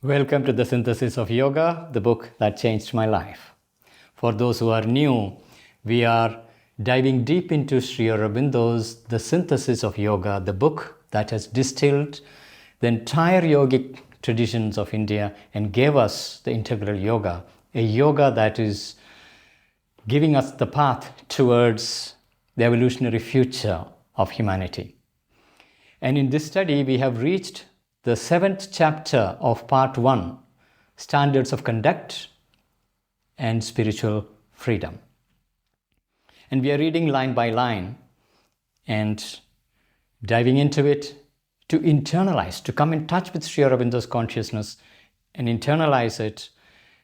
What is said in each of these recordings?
Welcome to the Synthesis of Yoga, the book that changed my life. For those who are new, we are diving deep into Sri Aurobindo's The Synthesis of Yoga, the book that has distilled the entire yogic traditions of India and gave us the integral yoga, a yoga that is giving us the path towards the evolutionary future of humanity. And in this study, we have reached the 7th chapter of part 1, Standards of Conduct and Spiritual Freedom. And we are reading line by line and diving into it to internalize, to come in touch with Sri Aurobindo's consciousness and internalize it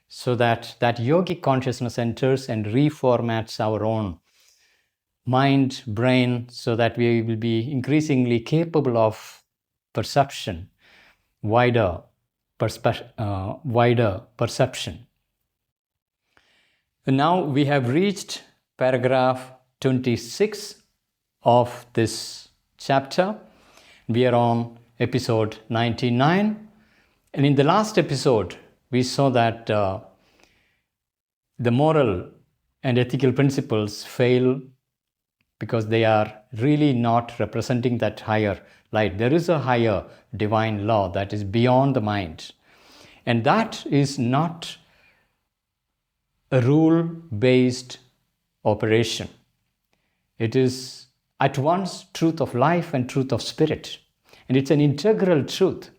so that that yogic consciousness enters and reformats our own mind, brain, so that we will be increasingly capable of perception, wider perception. And now we have reached paragraph 26 of this chapter. We are on episode 99. And in the last episode, we saw that the moral and ethical principles fail because they are really not representing that higher light. There is a higher divine law that is beyond the mind. And that is not a rule-based operation. It is at once truth of life and truth of spirit. And it's an integral truth.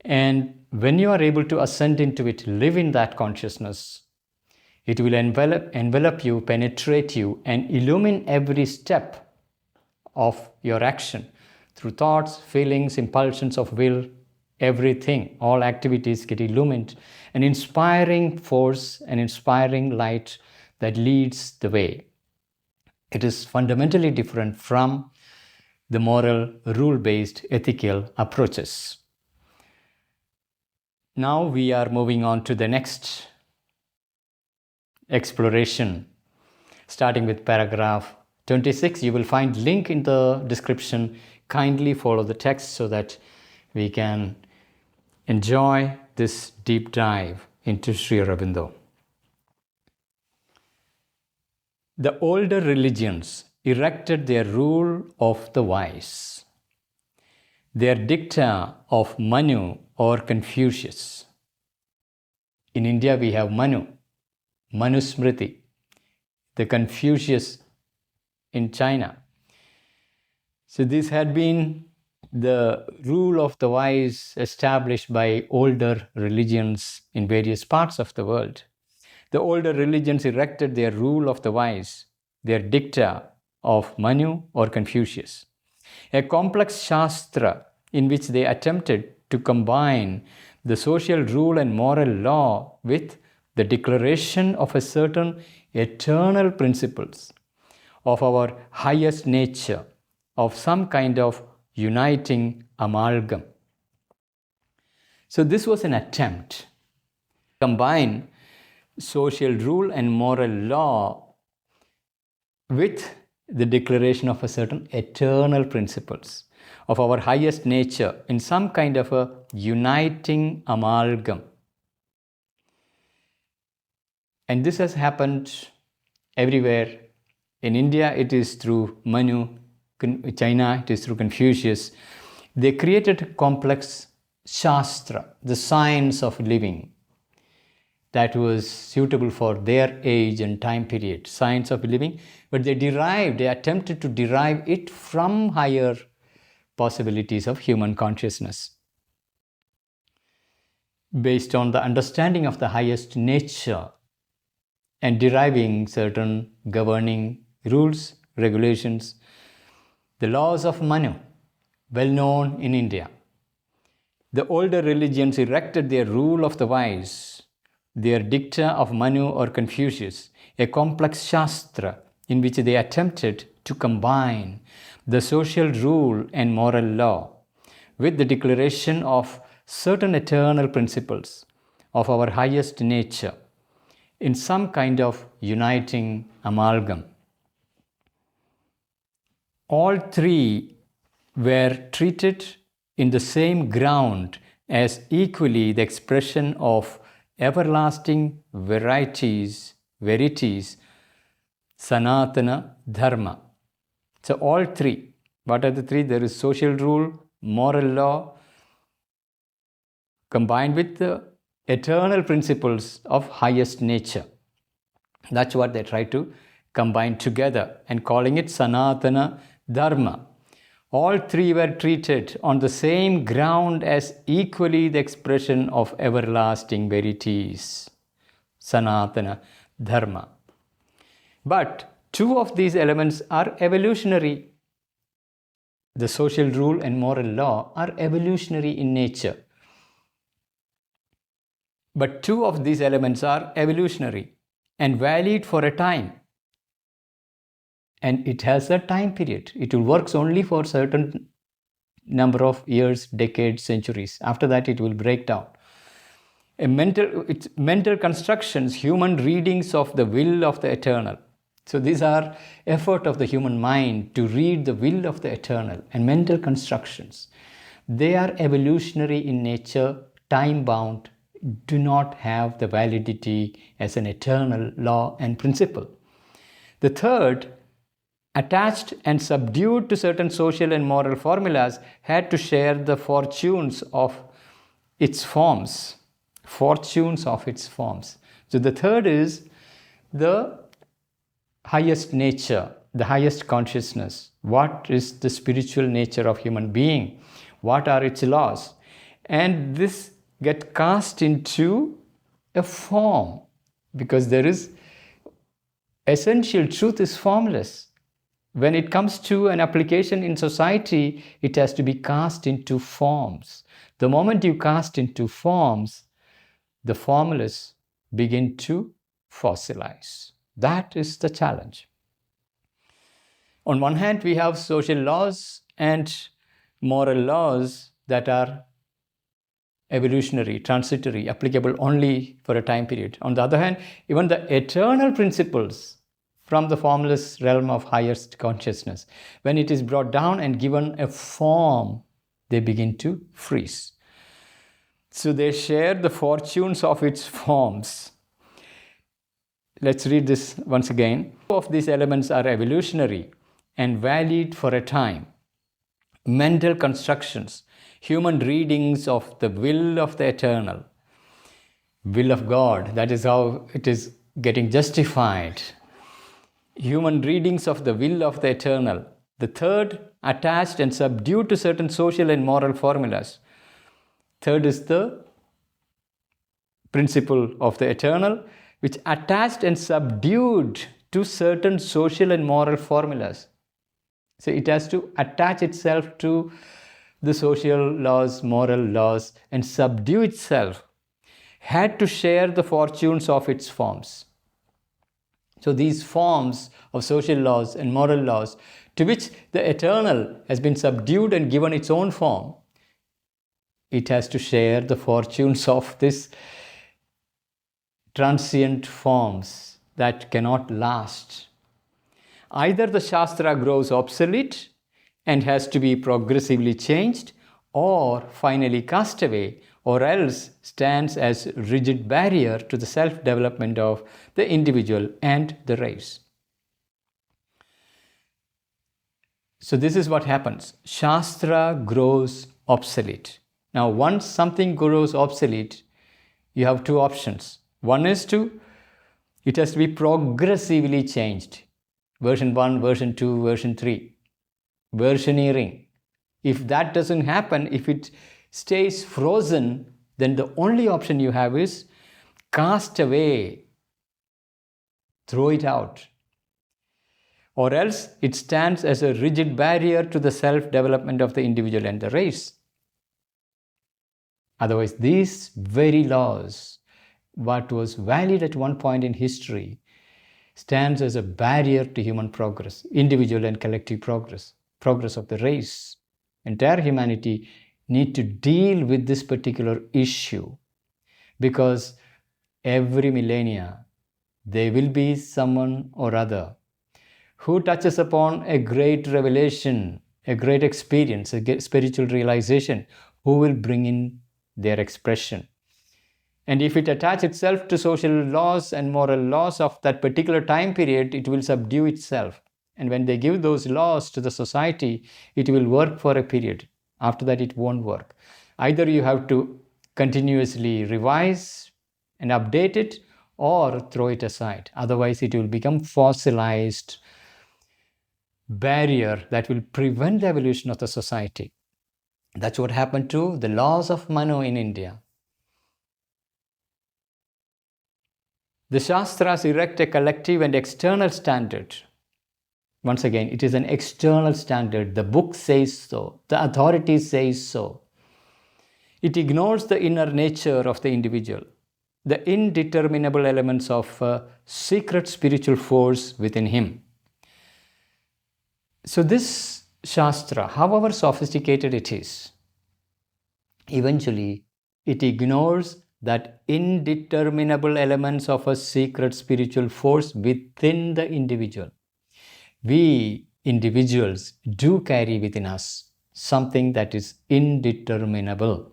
And when you are able to ascend into it, live in that consciousness, it will envelop you, penetrate you, and illumine every step of your action through thoughts, feelings, impulsions of will, everything. All activities get illumined, an inspiring force, an inspiring light that leads the way. It is fundamentally different from the moral, rule-based, ethical approaches. Now we are moving on to the next exploration, starting with paragraph 26. You will find link in the description. Kindly follow the text so that we can enjoy this deep dive into Sri Aurobindo. The older religions erected their rule of the wise, their dicta of Manu or Confucius. In India we have Manu, Manusmriti, the Confucius in China. So this had been the rule of the wise established by older religions in various parts of the world. The older religions erected their rule of the wise, their dicta of Manu or Confucius, a complex Shastra in which they attempted to combine the social rule and moral law with the declaration of a certain eternal principles of our highest nature, of some kind of uniting amalgam. So this was an attempt to combine social rule and moral law with the declaration of a certain eternal principles of our highest nature in some kind of a uniting amalgam. And this has happened everywhere. In India, it is through Manu. China, it is through Confucius. They created a complex Shastra, the science of living, that was suitable for their age and time period, science of living. But they attempted to derive it from higher possibilities of human consciousness, based on the understanding of the highest nature and deriving certain governing rules, regulations, the laws of Manu, well known in India. The older religions erected their rule of the wise, their dicta of Manu or Confucius, a complex Shastra in which they attempted to combine the social rule and moral law with the declaration of certain eternal principles of our highest nature in some kind of uniting amalgam. All three were treated in the same ground as equally the expression of everlasting verities, Sanatana Dharma. So all three. What are the three? There is social rule, moral law, combined with the eternal principles of highest nature. That's what they try to combine together and calling it Sanatana Dharma. All three were treated on the same ground as equally the expression of everlasting verities, Sanatana Dharma. But two of these elements are evolutionary. The social rule and moral law are evolutionary in nature. But two of these elements are evolutionary and valid for a time. And it has a time period. It will work only for a certain number of years, decades, centuries. After that, it will break down. It's mental constructions, human readings of the will of the eternal. So these are effort of the human mind to read the will of the eternal and mental constructions. They are evolutionary in nature, time-bound, do not have the validity as an eternal law and principle. The third, attached and subdued to certain social and moral formulas, had to share the fortunes of its forms. Fortunes of its forms. So the third is the highest nature, the highest consciousness. What is the spiritual nature of human being? What are its laws? And this get cast into a form, because there is essential truth is formless. When it comes to an application in society, it has to be cast into forms. The moment you cast into forms, the formless begin to fossilize. That is the challenge. On one hand, we have social laws and moral laws that are evolutionary, transitory, applicable only for a time period. On the other hand, even the eternal principles from the formless realm of highest consciousness, when it is brought down and given a form, they begin to freeze. So they share the fortunes of its forms. Let's read this once again. Two of these elements are evolutionary and valid for a time. Mental constructions, human readings of the will of the eternal, will of God, that is how it is getting justified. Human readings of the will of the eternal. The third, attached and subdued to certain social and moral formulas. Third is the principle of the eternal, which attached and subdued to certain social and moral formulas. So it has to attach itself to the social laws, moral laws, and subdue itself, had to share the fortunes of its forms. So these forms of social laws and moral laws, to which the eternal has been subdued and given its own form, it has to share the fortunes of this transient forms that cannot last. Either the Shastra grows obsolete and has to be progressively changed, or finally cast away, or else stands as rigid barrier to the self-development of the individual and the race. So this is what happens. Shastra grows obsolete. Now, once something grows obsolete, you have two options. One is it has to be progressively changed. Version 1, version 2, version 3. Versioneering. If that doesn't happen, if it stays frozen, then the only option you have is cast away, throw it out. Or else it stands as a rigid barrier to the self-development of the individual and the race. Otherwise, these very laws, what was valid at one point in history, stands as a barrier to human progress, individual and collective progress of the race. Entire humanity need to deal with this particular issue, because every millennia there will be someone or other who touches upon a great revelation, a great experience, a spiritual realization, who will bring in their expression. And if it attaches itself to social laws and moral laws of that particular time period, it will subdue itself. And when they give those laws to the society, it will work for a period. After that, it won't work. Either you have to continuously revise and update it, or throw it aside. Otherwise, it will become fossilized barrier that will prevent the evolution of the society. That's what happened to the laws of Manu in India. The Shastras erect a collective and external standard. Once again, it is an external standard. The book says so. The authority says so. It ignores the inner nature of the individual, the indeterminable elements of a secret spiritual force within him. So this Shastra, however sophisticated it is, eventually it ignores that indeterminable elements of a secret spiritual force within the individual. We individuals do carry within us something that is indeterminable,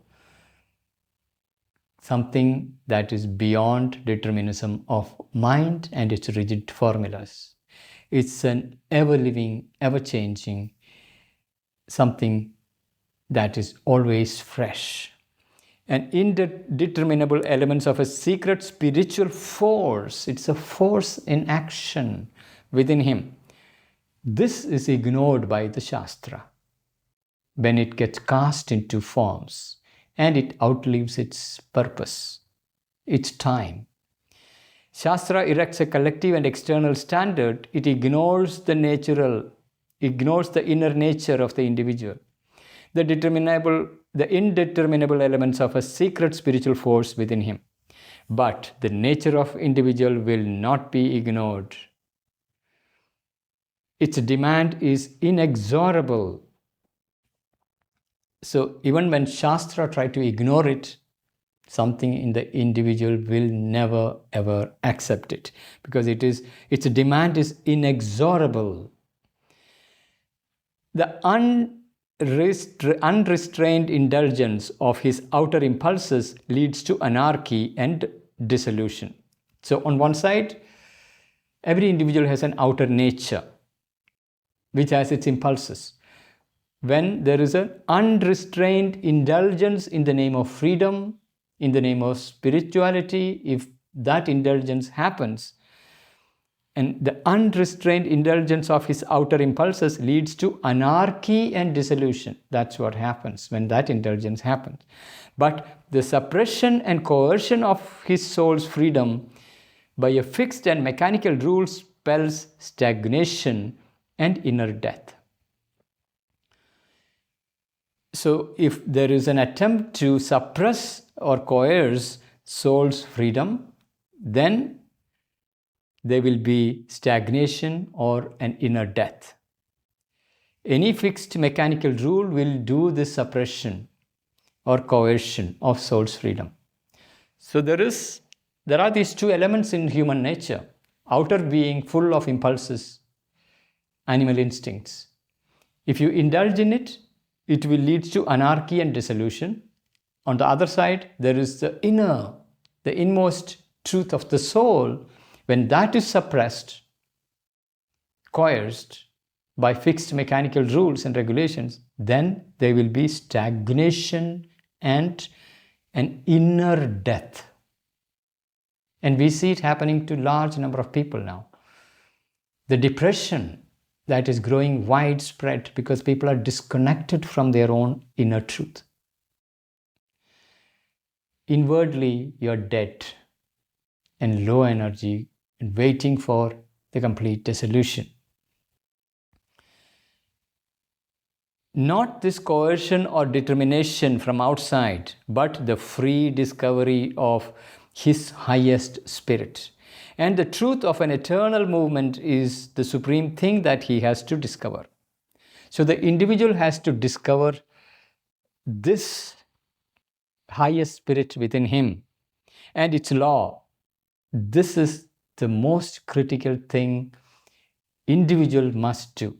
something that is beyond determinism of mind and its rigid formulas. It's an ever-living, ever-changing, something that is always fresh. And indeterminable elements of a secret spiritual force. It's a force in action within him. This is ignored by the Shastra when it gets cast into forms and it outlives its purpose, its time. Shastra erects a collective and external standard. It ignores the inner nature of the individual, the indeterminable elements of a secret spiritual force within him. But the nature of individual will not be ignored. Its demand is inexorable. So even when Shastra try to ignore it, something in the individual will never ever accept it, because its demand is inexorable. The unrestrained indulgence of his outer impulses leads to anarchy and dissolution. So on one side, every individual has an outer nature which has its impulses. When there is an unrestrained indulgence in the name of freedom, in the name of spirituality, if that indulgence happens, and the unrestrained indulgence of his outer impulses leads to anarchy and dissolution. That's what happens when that indulgence happens. But the suppression and coercion of his soul's freedom by a fixed and mechanical rule spells stagnation and inner death. So if there is an attempt to suppress or coerce soul's freedom, then there will be stagnation or an inner death. Any fixed mechanical rule will do this suppression or coercion of soul's freedom. So there are these two elements in human nature. Outer being full of impulses, animal instincts. If you indulge in it, it will lead to anarchy and dissolution. On the other side, there is the inmost truth of the soul. When that is suppressed, coerced by fixed mechanical rules and regulations, then there will be stagnation and an inner death. And we see it happening to a large number of people now. The depression that is growing widespread because people are disconnected from their own inner truth. Inwardly, you're dead and low energy and waiting for the complete dissolution. Not this coercion or determination from outside, but the free discovery of his highest spirit. And the truth of an eternal movement is the supreme thing that he has to discover. So the individual has to discover this highest spirit within him and its law. This is the most critical thing individual must do.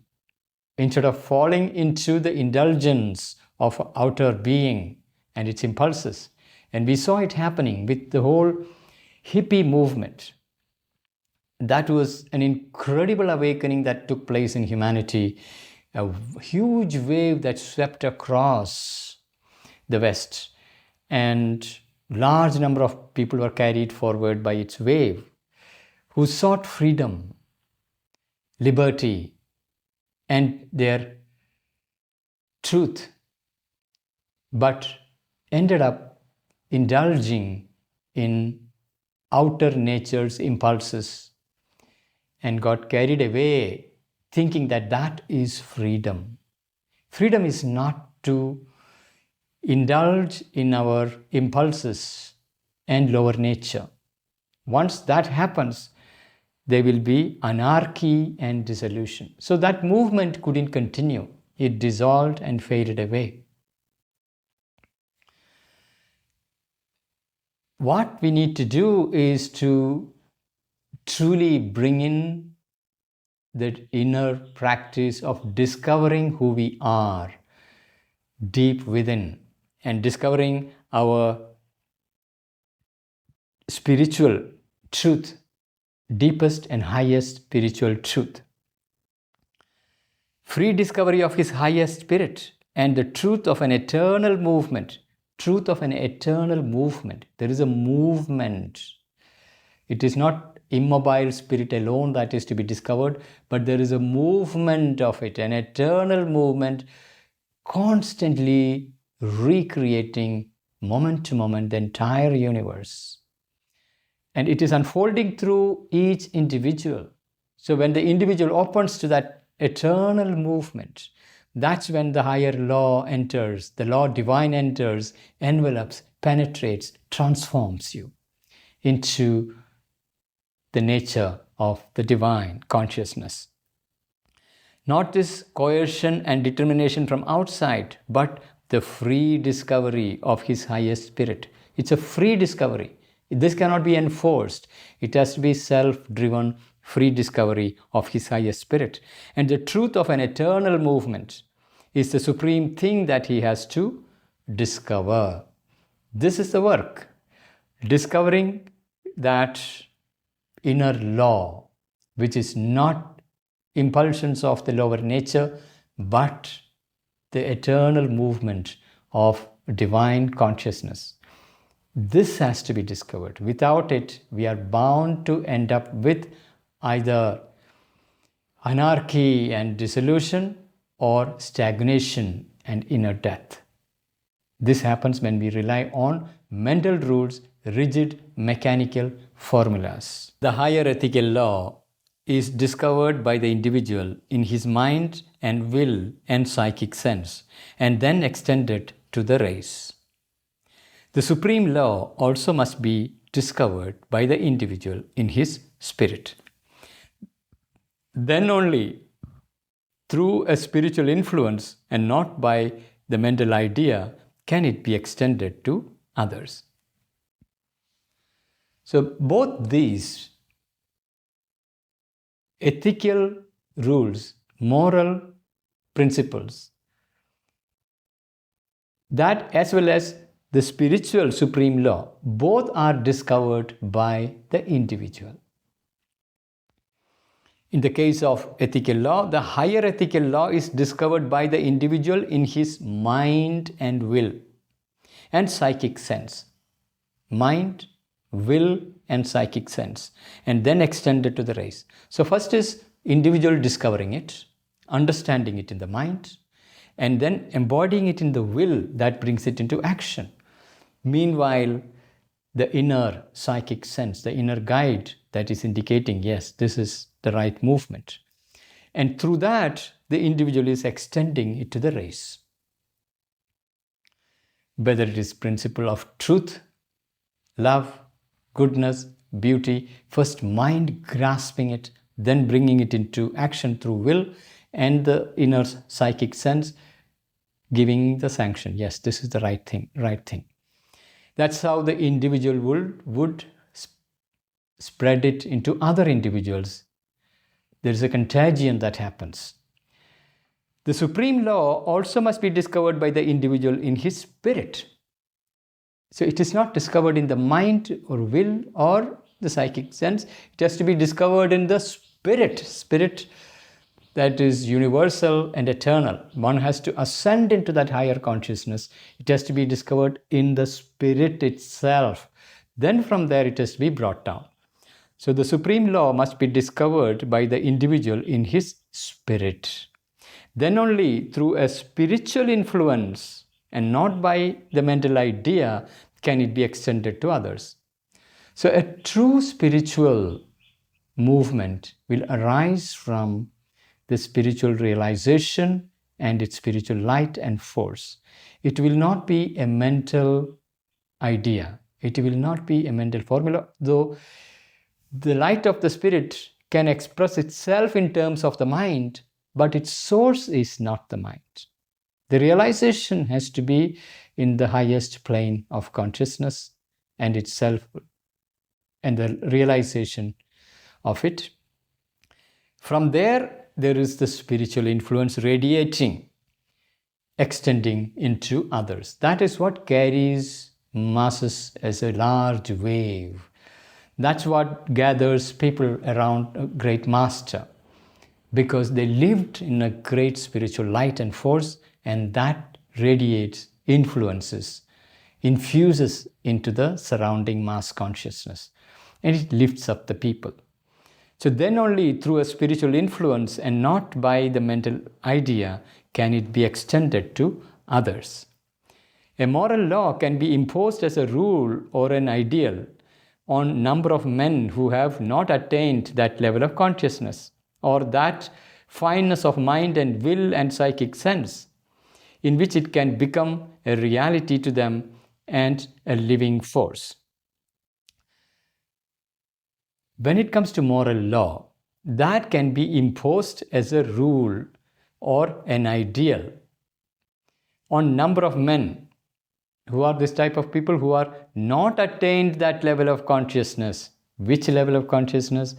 Instead of falling into the indulgence of outer being and its impulses, And we saw it happening with the whole hippie movement. That was an incredible awakening that took place in humanity, a huge wave that swept across the West, and large number of people were carried forward by its wave, who sought freedom, liberty, and their truth, but ended up indulging in outer nature's impulses and got carried away thinking that that is freedom. Freedom is not to indulge in our impulses and lower nature. Once that happens, there will be anarchy and dissolution. So that movement couldn't continue. It dissolved and faded away. What we need to do is to truly bring in the inner practice of discovering who we are deep within and discovering our spiritual truth, deepest and highest spiritual truth. Free discovery of his highest spirit and the truth of an eternal movement. Truth of an eternal movement. There is a movement. It is not immobile spirit alone that is to be discovered, but there is a movement of it, an eternal movement, constantly recreating moment to moment the entire universe. And it is unfolding through each individual. So when the individual opens to that eternal movement, that's when the higher law enters, the law divine enters, envelops, penetrates, transforms you into the nature of the divine consciousness. Not this coercion and determination from outside, but the free discovery of his highest spirit. It's a free discovery. This cannot be enforced. It has to be self-driven, free discovery of his highest spirit. And the truth of an eternal movement is the supreme thing that he has to discover. This is the work. Discovering that inner law, which is not impulsions of the lower nature, but the eternal movement of divine consciousness. This has to be discovered. Without it, we are bound to end up with either anarchy and dissolution or stagnation and inner death. This happens when we rely on mental rules, rigid mechanical formulas. The higher ethical law is discovered by the individual in his mind and will and psychic sense, and then extended to the race. The supreme law also must be discovered by the individual in his spirit. Then only through a spiritual influence and not by the mental idea can it be extended to others. So both these ethical rules, moral principles, that as well as the spiritual supreme law, both are discovered by the individual. In the case of ethical law, the higher ethical law is discovered by the individual in his mind and will and psychic sense. Mind, will and psychic sense, and then extended to the race. So first is individual discovering it, understanding it in the mind, and then embodying it in the will that brings it into action. Meanwhile, the inner psychic sense, the inner guide that is indicating, yes, this is the right movement. And through that, the individual is extending it to the race. Whether it is principle of truth, love, goodness, beauty, first mind grasping it, then bringing it into action through will, and the inner psychic sense giving the sanction. Yes, this is the right thing. That's how the individual would spread it into other individuals. There is a contagion that happens. The supreme law also must be discovered by the individual in his spirit. So it is not discovered in the mind or will or the psychic sense. It has to be discovered in the spirit that is universal and eternal. One has to ascend into that higher consciousness. It has to be discovered in the spirit itself. Then from there it has to be brought down. So the supreme law must be discovered by the individual in his spirit. Then only through a spiritual influence and not by the mental idea can it be extended to others. So a true spiritual movement will arise from the spiritual realization and its spiritual light and force. It will not be a mental idea. It will not be a mental formula, though the light of the spirit can express itself in terms of the mind, but its source is not the mind. The realization has to be in the highest plane of consciousness and itself, and the realization of it. From there is the spiritual influence radiating, extending into others. That is what carries masses as a large wave. That's what gathers people around a great master, because they lived in a great spiritual light and force, and that radiates, influences, infuses into the surrounding mass consciousness, and it lifts up the people. So then only through a spiritual influence and not by the mental idea can it be extended to others. A moral law can be imposed as a rule or an ideal on number of men who have not attained that level of consciousness or that fineness of mind and will and psychic sense in which it can become a reality to them and a living force. When it comes to moral law, that can be imposed as a rule or an ideal on number of men who are this type of people who are not attained that level of consciousness. Which level of consciousness?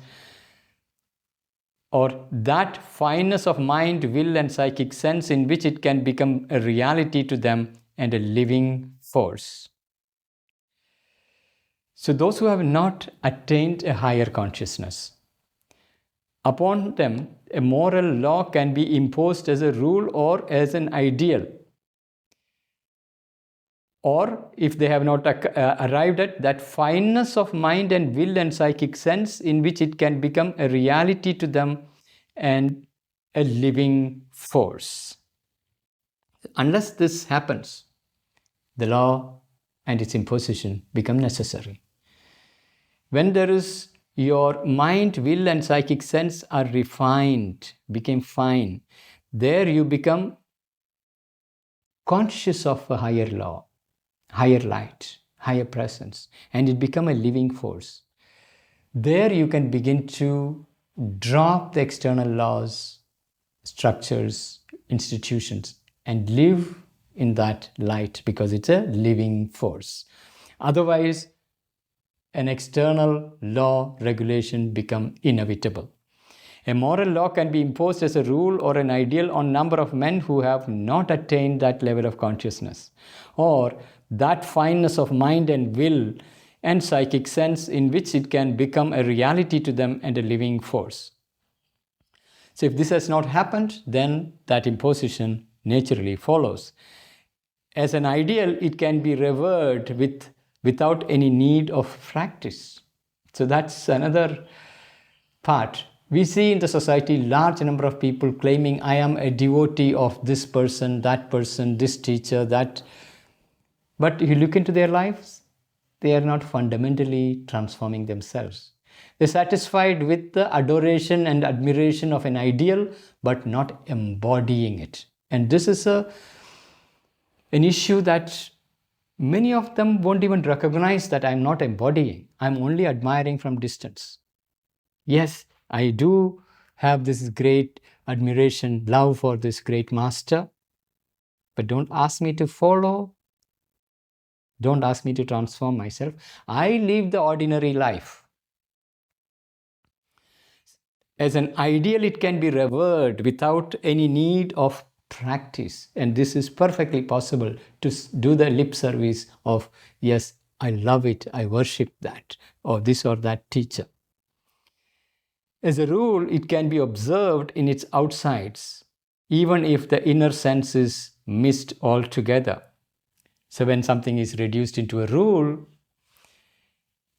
Or that fineness of mind, will and psychic sense in which it can become a reality to them and a living force. So those who have not attained a higher consciousness, upon them a moral law can be imposed as a rule or as an ideal. Or if they have not arrived at that fineness of mind and will and psychic sense in which it can become a reality to them and a living force. Unless this happens, the law and its imposition become necessary. When there is your mind, will and psychic sense are refined, became fine, there you become conscious of a higher law, higher light, higher presence, and it become a living force. There you can begin to drop the external laws, structures, institutions, and live in that light because it's a living force. Otherwise, an external law regulation become inevitable. A moral law can be imposed as a rule or an ideal on number of men who have not attained that level of consciousness or that fineness of mind and will and psychic sense in which it can become a reality to them and a living force. So if this has not happened, then that imposition naturally follows. As an ideal, it can be revered without any need of practice. So that's another part. We see in the society large number of people claiming, I am a devotee of this person, this teacher, that. But if you look into their lives, they are not fundamentally transforming themselves. They're satisfied with the adoration and admiration of an ideal, but not embodying it. And this is an issue that many of them won't even recognize that I'm not embodying. I'm only admiring from distance. Yes, I do have this great admiration, love for this great master, but don't ask me to follow. Don't ask me to transform myself. I live the ordinary life. As an ideal, it can be revered without any need of practice. And this is perfectly possible to do the lip service of, yes, I love it, I worship that, or this or that teacher. As a rule, it can be observed in its outsides, even if the inner sense is missed altogether. So when something is reduced into a rule,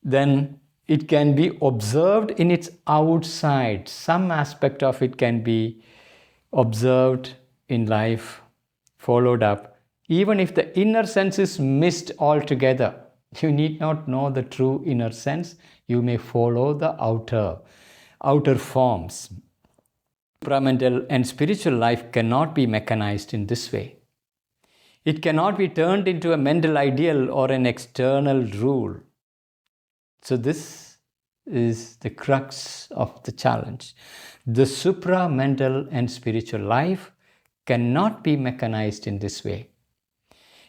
then it can be observed in its outside. Some aspect of it can be observed in life, followed up. Even if the inner sense is missed altogether, you need not know the true inner sense. You may follow the outer forms. Supramental and spiritual life cannot be mechanized in this way. It cannot be turned into a mental ideal or an external rule. So this is the crux of the challenge. The supramental and spiritual life cannot be mechanized in this way.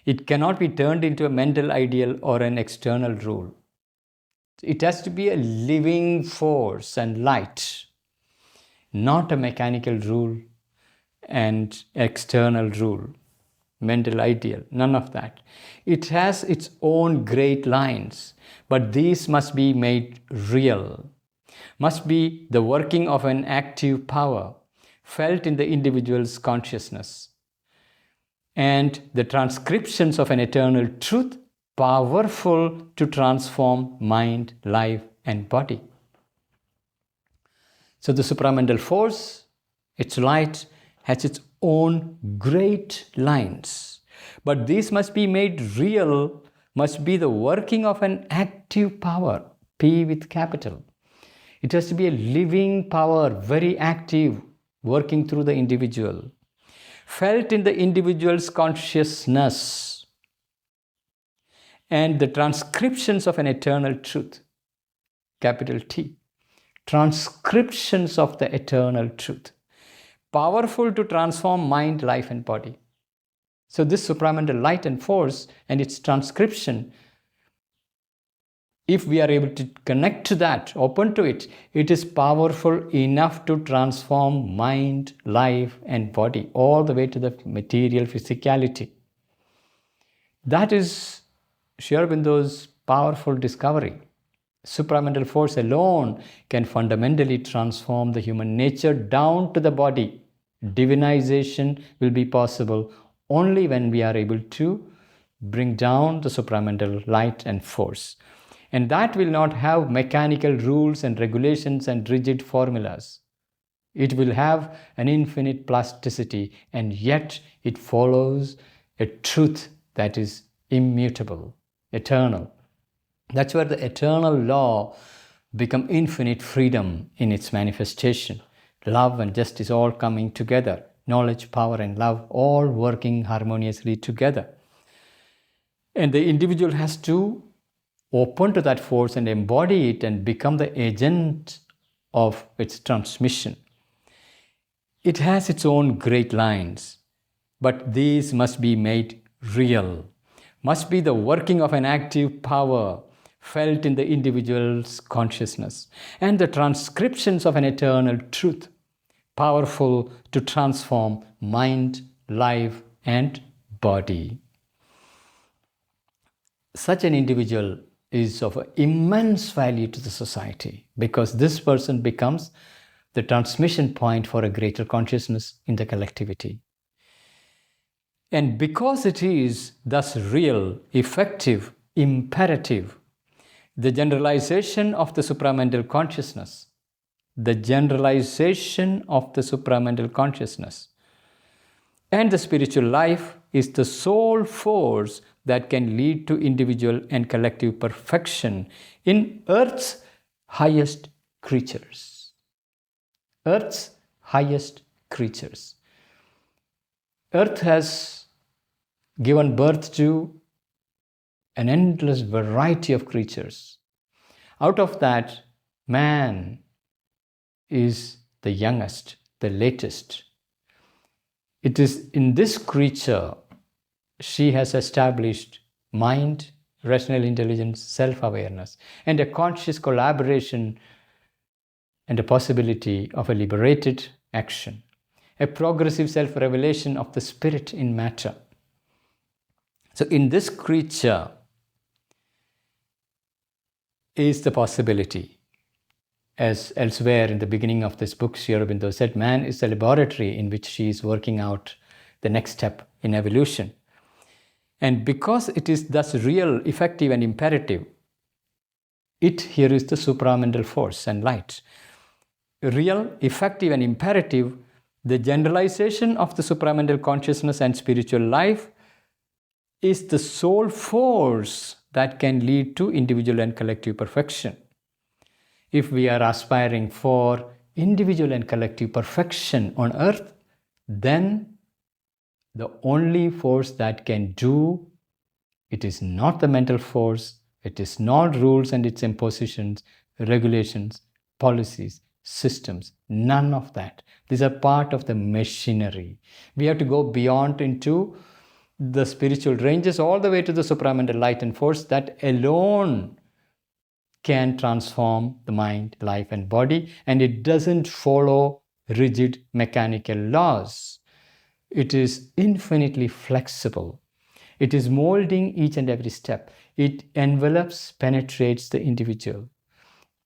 It cannot be turned into a mental ideal or an external rule. It has to be a living force and light, not a mechanical rule and external rule, mental ideal, none of that. It has its own great lines, but these must be made real, must be the working of an active power felt in the individual's consciousness, and the transcriptions of an eternal truth powerful to transform mind, life, and body. So the supramental force, its light, has its own great lines. But these must be made real, must be the working of an active power, P with capital. It has to be a living power, very active, working through the individual, felt in the individual's consciousness, and the transcriptions of an eternal truth, capital T. Transcriptions of the eternal truth, powerful to transform mind, life, and body. So this supramental light and force and its transcription, if we are able to connect to that, open to it, it is powerful enough to transform mind, life, and body, all the way to the material physicality. That is Sri Aurobindo's powerful discovery. Supramental force alone can fundamentally transform the human nature down to the body. Divinization will be possible only when we are able to bring down the supramental light and force. And that will not have mechanical rules and regulations and rigid formulas. It will have an infinite plasticity, and yet it follows a truth that is immutable, eternal. That's where the eternal law become infinite freedom in its manifestation. Love and justice all coming together. Knowledge, power, and love all working harmoniously together. And the individual has to open to that force and embody it and become the agent of its transmission. It has its own great lines, but these must be made real, must be the working of an active power felt in the individual's consciousness, and the transcriptions of an eternal truth, powerful to transform mind, life, and body. Such an individual is of immense value to the society, because this person becomes the transmission point for a greater consciousness in the collectivity. And because it is thus real, effective, imperative, the generalization of the supramental consciousness, and the spiritual life is the sole force that can lead to individual and collective perfection in Earth's highest creatures. Earth's highest creatures. Earth has given birth to an endless variety of creatures. Out of that, man is the youngest, the latest. It is in this creature she has established mind, rational intelligence, self-awareness, and a conscious collaboration and a possibility of a liberated action. a progressive self-revelation of the spirit in matter. So in this creature is the possibility. As elsewhere in the beginning of this book, Aurobindo said, man is the laboratory in which she is working out the next step in evolution. And because it is thus real, effective, and imperative, it here is the supramental force and light. Real, effective, and imperative, the generalization of the supramental consciousness and spiritual life is the sole force that can lead to individual and collective perfection. If we are aspiring for individual and collective perfection on earth, then the only force that can do it is not the mental force, it is not rules and its impositions, regulations, policies, systems, none of that. These are part of the machinery. We have to go beyond into the spiritual ranges all the way to the supramental light and force that alone can transform the mind, life, and body, and it doesn't follow rigid mechanical laws. It is infinitely flexible. It is molding each and every step. It envelops, penetrates the individual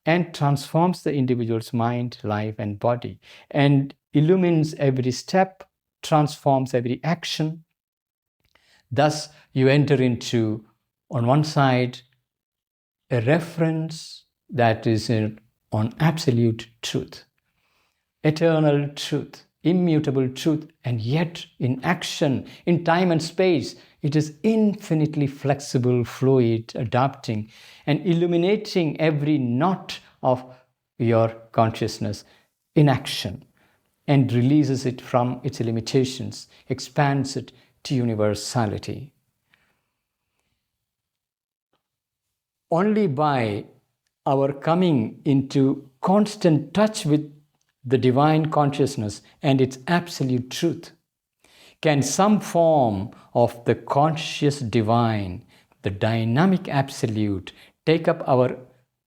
and transforms the individual's mind, life, and body, and illumines every step, transforms every action. Thus, you enter into, on one side, a reference that is on absolute truth, eternal truth, immutable truth, and yet in action, in time and space, it is infinitely flexible, fluid, adapting, and illuminating every knot of your consciousness in action, and releases it from its limitations, expands it to universality. Only by our coming into constant touch with the divine consciousness and its absolute truth can some form of the conscious divine, the dynamic absolute, take up our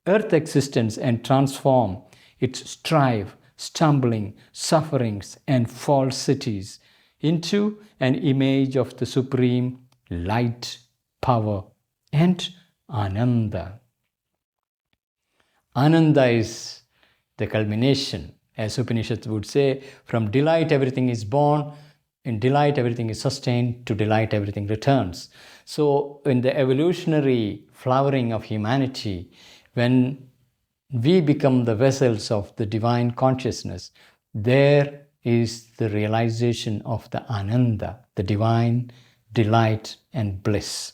earth existence and transform its strife, stumbling, sufferings, and falsities into an image of the supreme light, power, and Ananda. Ananda is the culmination, as Upanishads would say, from delight everything is born, in delight everything is sustained, to delight everything returns. So in the evolutionary flowering of humanity, when we become the vessels of the divine consciousness, there is the realization of the Ananda, the divine delight and bliss.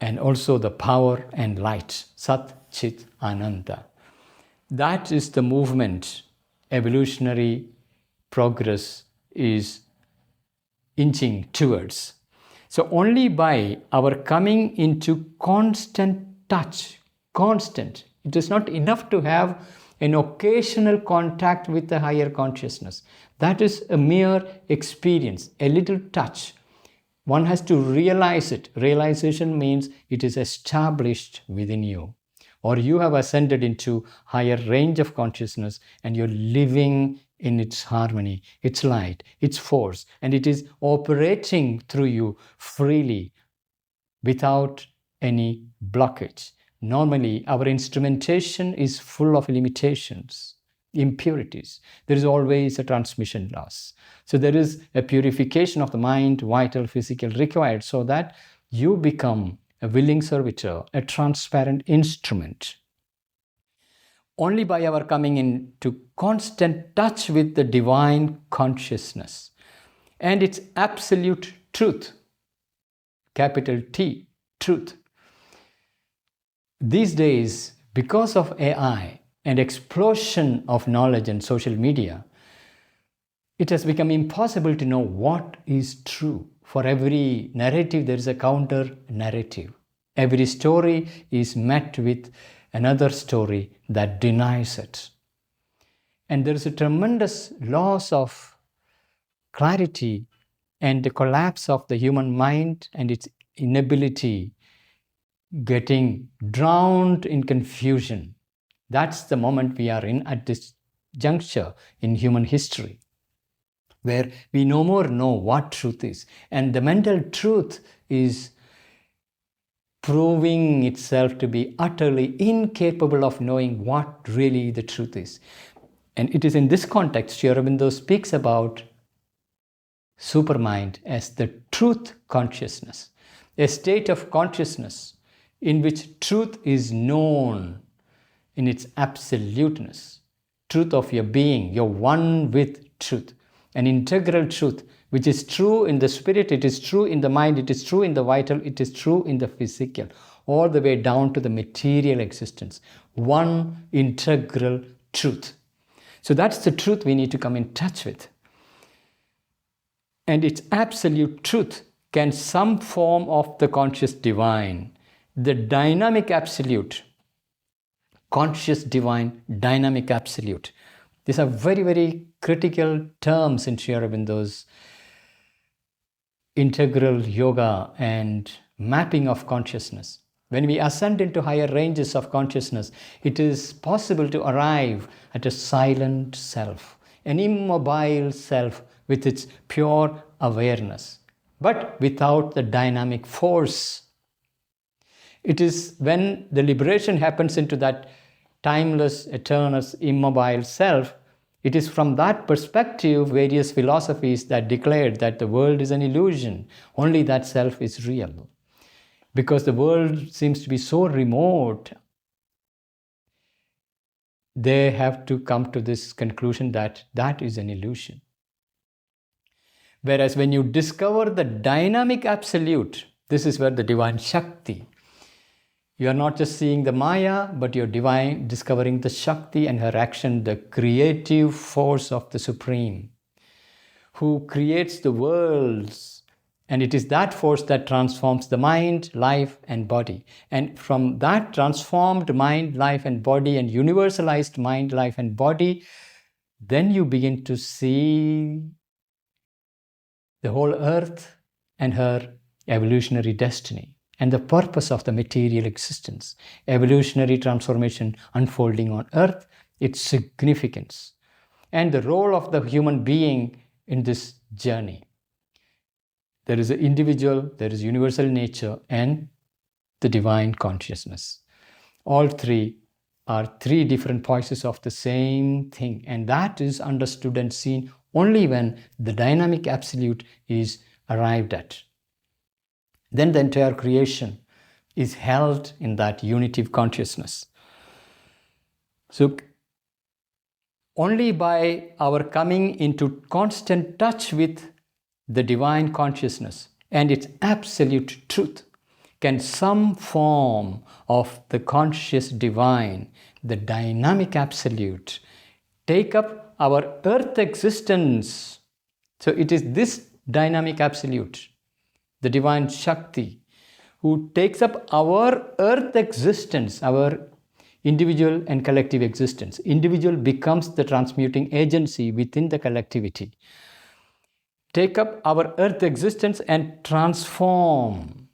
And also the power and light, Sat Chit Ananda. That is the movement evolutionary progress is inching towards. So only by our coming into constant touch, constant, it is not enough to have an occasional contact with the higher consciousness. That is a mere experience, a little touch. One has to realize it. Realization means it is established within you, or you have ascended into higher range of consciousness and you're living in its harmony, its light, its force, and it is operating through you freely without any blockage. Normally, our instrumentation is full of limitations, impurities. There is always a transmission loss. So there is a purification of the mind, vital, physical required so that you become a willing servitor, a transparent instrument. Only by our coming into constant touch with the divine consciousness and its absolute truth, capital T, truth. These days, because of AI and explosion of knowledge and social media, it has become impossible to know what is true. For every narrative, there is a counter narrative. Every story is met with another story that denies it. And there is a tremendous loss of clarity and the collapse of the human mind and its inability getting drowned in confusion. That's the moment we are in at this juncture in human history. where we no more know what truth is. And the mental truth is proving itself to be utterly incapable of knowing what really the truth is. And it is in this context Aurobindo speaks about supermind as the truth consciousness, a state of consciousness in which truth is known in its absoluteness, truth of your being, you're one with truth, an integral truth which is true in the spirit, it is true in the mind, it is true in the vital, it is true in the physical, all the way down to the material existence. One integral truth. So that's the truth we need to come in touch with. And its absolute truth can some form of the conscious divine, the dynamic absolute, conscious divine, dynamic absolute. These are very, very critical terms in Sri Aurobindo's integral yoga and mapping of consciousness. When we ascend into higher ranges of consciousness, it is possible to arrive at a silent self, an immobile self with its pure awareness, but without the dynamic force. It is when the liberation happens into that timeless, eternal, immobile self, it is from that perspective various philosophies that declared that the world is an illusion, only that self is real. Because the world seems to be so remote, they have to come to this conclusion that that is an illusion. Whereas when you discover the dynamic absolute, this is where the divine Shakti, you are not just seeing the Maya, but you're discovering the Shakti and her action, the creative force of the Supreme, who creates the worlds. And it is that force that transforms the mind, life, and body. And from that transformed mind, life, and body, and universalized mind, life, and body, then you begin to see the whole earth and her evolutionary destiny and the purpose of the material existence, evolutionary transformation unfolding on earth, its significance, and the role of the human being in this journey. There is an individual, there is universal nature, and the divine consciousness. All three are three different voices of the same thing, and that is understood and seen only when the dynamic absolute is arrived at. Then the entire creation is held in that unitive consciousness. So only by our coming into constant touch with the divine consciousness and its absolute truth can some form of the conscious divine, the dynamic absolute, take up our earth existence. So it is this dynamic absolute, the divine Shakti, who takes up our earth existence, our individual and collective existence. Individual becomes the transmuting agency within the collectivity. Take up our earth existence and transform.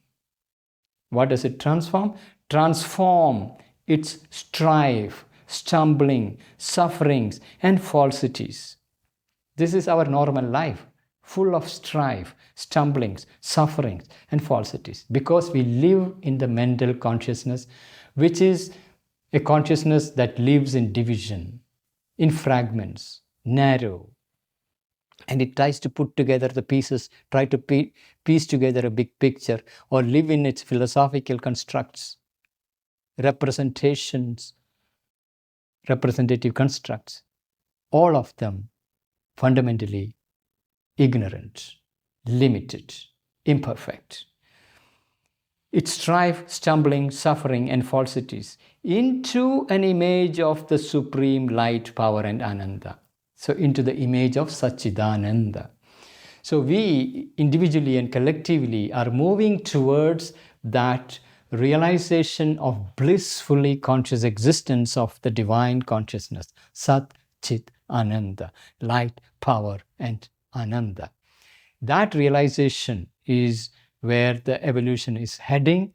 What does it transform? Transform its strife, stumbling, sufferings, and falsities. This is our normal life, full of strife, stumblings, sufferings, and falsities, because we live in the mental consciousness, which is a consciousness that lives in division, in fragments, narrow, and it tries to put together the pieces, try to piece together a big picture, or live in its philosophical constructs, representations, representative constructs, all of them fundamentally ignorant, limited, imperfect. It strive, stumbling, suffering, and falsities into an image of the supreme light, power, and Ananda. So into the image of Satchidananda. So we individually and collectively are moving towards that realization of blissfully conscious existence of the divine consciousness, Sat, Chit, Ananda, light, power, and Ananda. That realization is where the evolution is heading,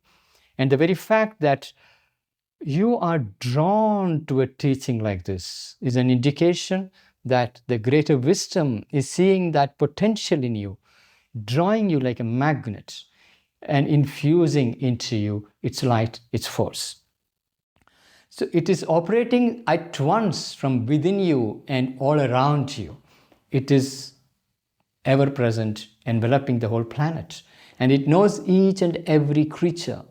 and the very fact that you are drawn to a teaching like this is an indication that the greater wisdom is seeing that potential in you, drawing you like a magnet and infusing into you its light, its force. So it is operating at once from within you and all around you. It is ever present, enveloping the whole planet. And it knows each and every creature,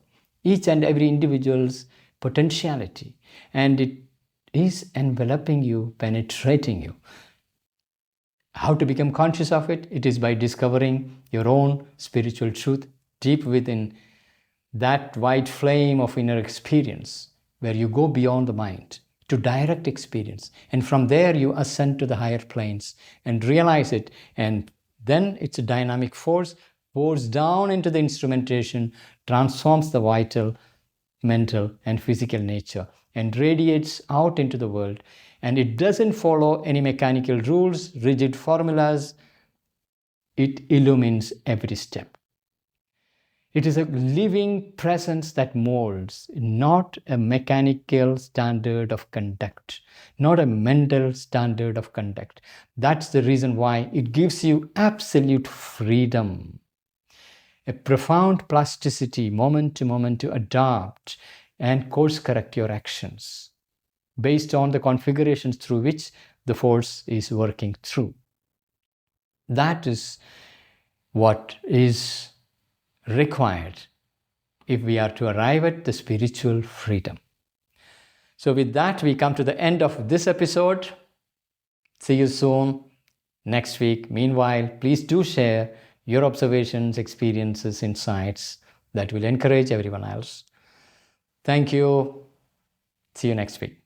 each and every individual's potentiality. And it is enveloping you, penetrating you. How to become conscious of it? It is by discovering your own spiritual truth deep within that white flame of inner experience, where you go beyond the mind to direct experience. And from there, you ascend to the higher planes and realize it. And then it's a dynamic force, pours down into the instrumentation, transforms the vital, mental, and physical nature, and radiates out into the world. And it doesn't follow any mechanical rules, rigid formulas. It illumines every step. It is a living presence that molds, not a mechanical standard of conduct, not a mental standard of conduct. That's the reason why it gives you absolute freedom, a profound plasticity, moment to moment, to adapt and course correct your actions based on the configurations through which the force is working through. That is what is required if we are to arrive at the spiritual freedom. So with that, we come to the end of this episode. See you soon next week. Meanwhile, please do share your observations, experiences, insights that will encourage everyone else. Thank you. See you next week.